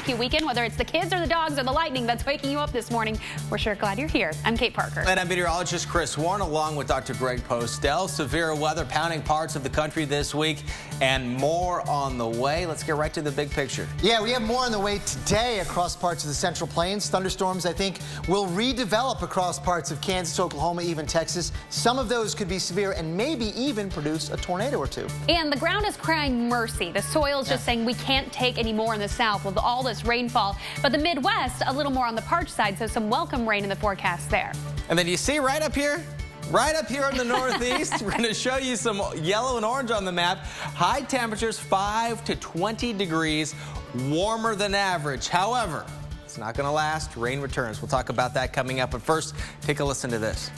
barbecue weekend, whether it's the kids or the dogs or the lightning that's waking you up this morning. We're sure glad you're here. I'm Kait Parker. And I'm meteorologist Chris Warren, along with Dr. Greg Postel. Severe weather pounding parts of the country this week and more on the way. Let's get right to the big picture. Yeah, we have more on the way today across parts of the Central Plains. Thunderstorms, I think, will redevelop across parts of Kansas, Oklahoma, even Texas. Some of those could be severe and maybe even produce a tornado or two. And the ground is crying mercy. The soil's just saying we can't take any more in the south with all this rainfall. But the Midwest, a little more on the parched side, so some welcome rain in the forecast there. And then you see right up here in the northeast, we're going to show you some yellow and orange on the map. High temperatures, 5 to 20 degrees, warmer than average. However, it's not going to last. Rain returns. We'll talk about that coming up. But first, take a listen to this.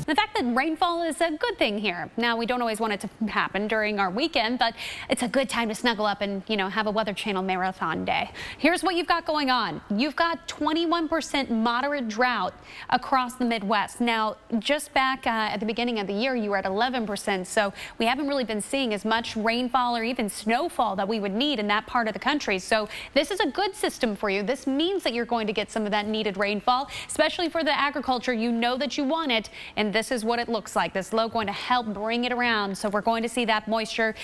The fact that rainfall is a good thing here. Now, we don't always want it to happen during our weekend, but it's a good time to snuggle up and, have a Weather Channel marathon day. Here's what you've got going on. You've got 21% moderate drought across the Midwest. Now, just back at the beginning of the year, you were at 11%, so we haven't really been seeing as much rainfall or even snowfall that we would need in that part of the country. So this is a good system for you. This means that you're going to get some of that needed rainfall, especially for the agriculture. You know that you want it, and this is what it looks like. This low going to help bring it around. So we're going to see that moisture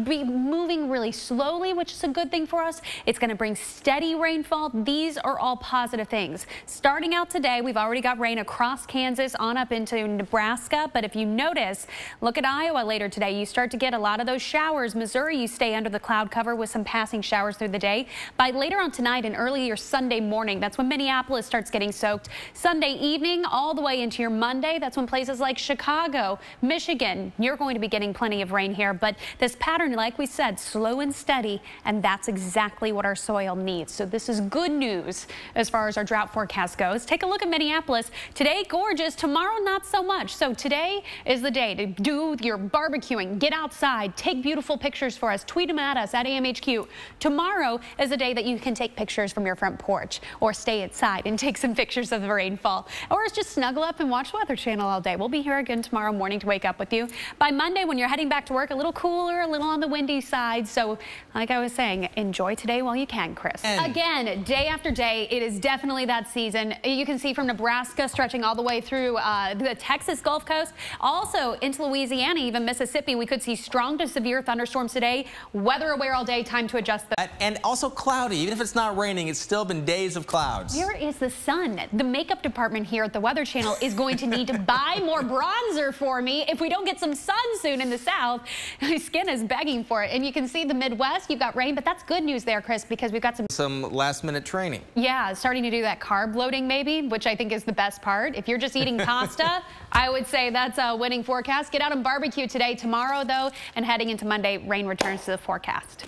be moving really slowly, which is a good thing for us. It's going to bring steady rainfall. These are all positive things. Starting out today, we've already got rain across Kansas on up into Nebraska. But if you notice, look at Iowa later today. You start to get a lot of those showers. Missouri, you stay under the cloud cover with some passing showers through the day. By later on tonight and early your Sunday morning, that's when Minneapolis starts getting soaked. Sunday evening all the way into your Monday, that's when places like Chicago, Michigan, you're going to be getting plenty of rain here. But this pattern, like we said, slow and steady, and that's exactly what our soil needs. So this is good news as far as our drought forecast goes. Take a look at Minneapolis. Today, gorgeous. Tomorrow, not so much. So today is the day to do your barbecuing. Get outside. Take beautiful pictures for us. Tweet them at us at AMHQ. Tomorrow is a day that you can take pictures from your front porch or stay inside and take some pictures of the rainfall. Or just snuggle up and watch Weather Channel all day. We'll be here again tomorrow morning to wake up with you. By Monday, when you're heading back to work, a little cooler, a little on the windy side. So like I was saying, enjoy today while you can, Chris. Again, day after day, it is definitely that season. You can see from Nebraska stretching all the way through the Texas Gulf Coast, also into Louisiana, even Mississippi. We could see strong to severe thunderstorms today. Weather aware all day, time to adjust. And also cloudy. Even if it's not raining, it's still been days of clouds. Where is the sun? The makeup department here at the Weather Channel is going to need to buy more bronzer for me. If we don't get some sun soon in the south, my skin is begging for it. And you can see the Midwest, you've got rain, but that's good news there, Chris, because we've got some last minute training. Yeah, starting to do that carb loading maybe, which I think is the best part. If you're just eating pasta, I would say that's a winning forecast. Get out and barbecue today. Tomorrow, though, and heading into Monday, rain returns to the forecast.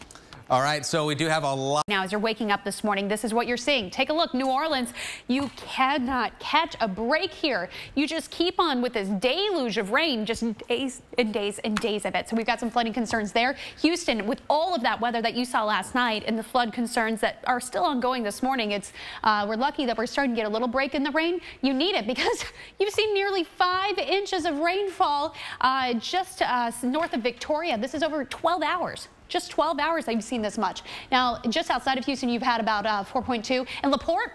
All right, so we do have a lot. Now, as you're waking up this morning, this is what you're seeing. Take a look. New Orleans, you cannot catch a break here. You just keep on with this deluge of rain, just days and days and days of it. So we've got some flooding concerns there. Houston, with all of that weather that you saw last night and the flood concerns that are still ongoing this morning, we're lucky that we're starting to get a little break in the rain. You need it because you've seen nearly 5 inches of rainfall just north of Victoria. This is over 12 hours. Just 12 hours I've seen this much. Now, just outside of Houston, you've had about 4.2. In LaPorte,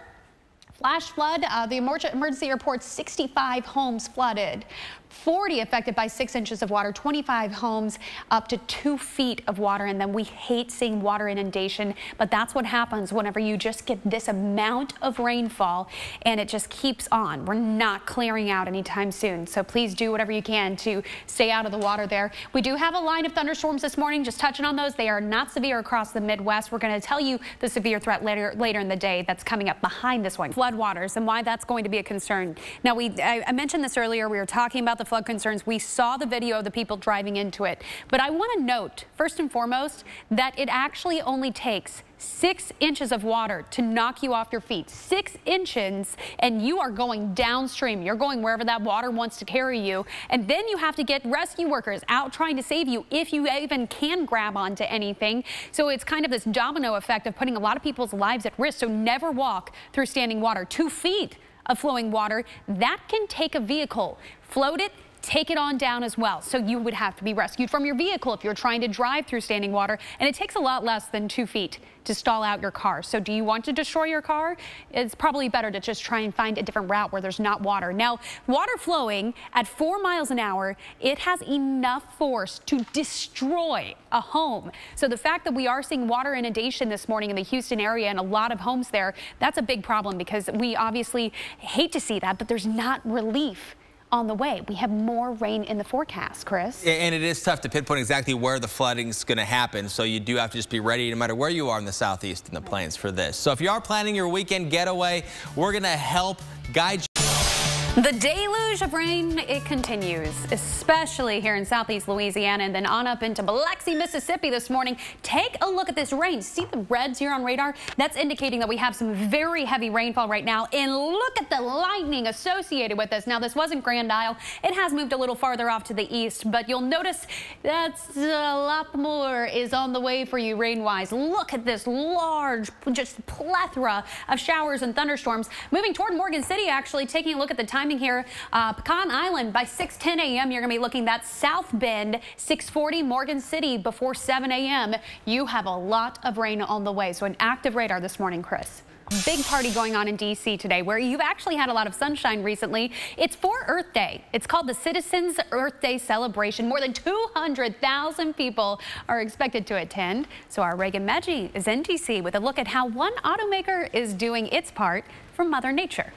flash flood. The emergency reports 65 homes flooded. 40 affected by 6 inches of water, 25 homes up to 2 feet of water. And then we hate seeing water inundation, but that's what happens whenever you just get this amount of rainfall and it just keeps on. We're not clearing out anytime soon. So please do whatever you can to stay out of the water there. We do have a line of thunderstorms this morning, just touching on those. They are not severe across the Midwest. We're going to tell you the severe threat later in the day that's coming up behind this one. Floodwaters and why that's going to be a concern. Now, I mentioned this earlier. We were talking about the flood concerns. We saw the video of the people driving into it. But I want to note, first and foremost, that it actually only takes 6 inches of water to knock you off your feet. 6 inches, and you are going downstream. You're going wherever that water wants to carry you. And then you have to get rescue workers out trying to save you if you even can grab onto anything. So it's kind of this domino effect of putting a lot of people's lives at risk. So never walk through standing water. 2 feet of flowing water, that can take a vehicle, float it, take it on down as well. So you would have to be rescued from your vehicle if you're trying to drive through standing water, and it takes a lot less than 2 feet to stall out your car. So do you want to destroy your car? It's probably better to just try and find a different route where there's not water. Now, water flowing at 4 miles an hour, it has enough force to destroy a home. So the fact that we are seeing water inundation this morning in the Houston area and a lot of homes there, that's a big problem because we obviously hate to see that, but there's not relief on the way. We have more rain in the forecast, Chris. And it is tough to pinpoint exactly where the flooding is going to happen, so you do have to just be ready no matter where you are in the southeast and the plains for this. So if you are planning your weekend getaway, we're going to help guide you. The deluge of rain, it continues, especially here in southeast Louisiana and then on up into Biloxi, Mississippi this morning. Take a look at this rain. See the reds here on radar? That's indicating that we have some very heavy rainfall right now. And look at the lightning associated with this. Now, this wasn't Grand Isle. It has moved a little farther off to the east, but you'll notice that's a lot more is on the way for you rain-wise. Look at this large, just plethora of showers and thunderstorms moving toward Morgan City, actually. Taking a look at the timing here, Pecan Island by 6:10 a.m. You're going to be looking at South Bend, 6:40 Morgan City before 7 a.m. You have a lot of rain on the way. So an active radar this morning, Chris. Big party going on in D.C. today where you've actually had a lot of sunshine recently. It's for Earth Day. It's called the Citizens Earth Day celebration. More than 200,000 people are expected to attend. So our Reagan Medji is in D.C. with a look at how one automaker is doing its part for Mother Nature.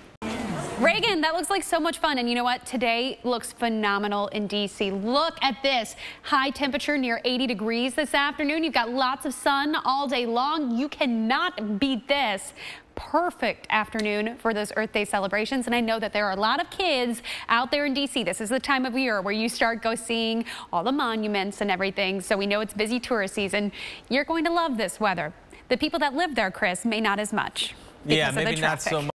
Reagan, that looks like so much fun. And you know what? Today looks phenomenal in D.C. Look at this. High temperature near 80 degrees this afternoon. You've got lots of sun all day long. You cannot beat this. Perfect afternoon for those Earth Day celebrations. And I know that there are a lot of kids out there in D.C. This is the time of year where you start seeing all the monuments and everything. So we know it's busy tourist season. You're going to love this weather. The people that live there, Chris, may not as much because of the traffic. Maybe not so much.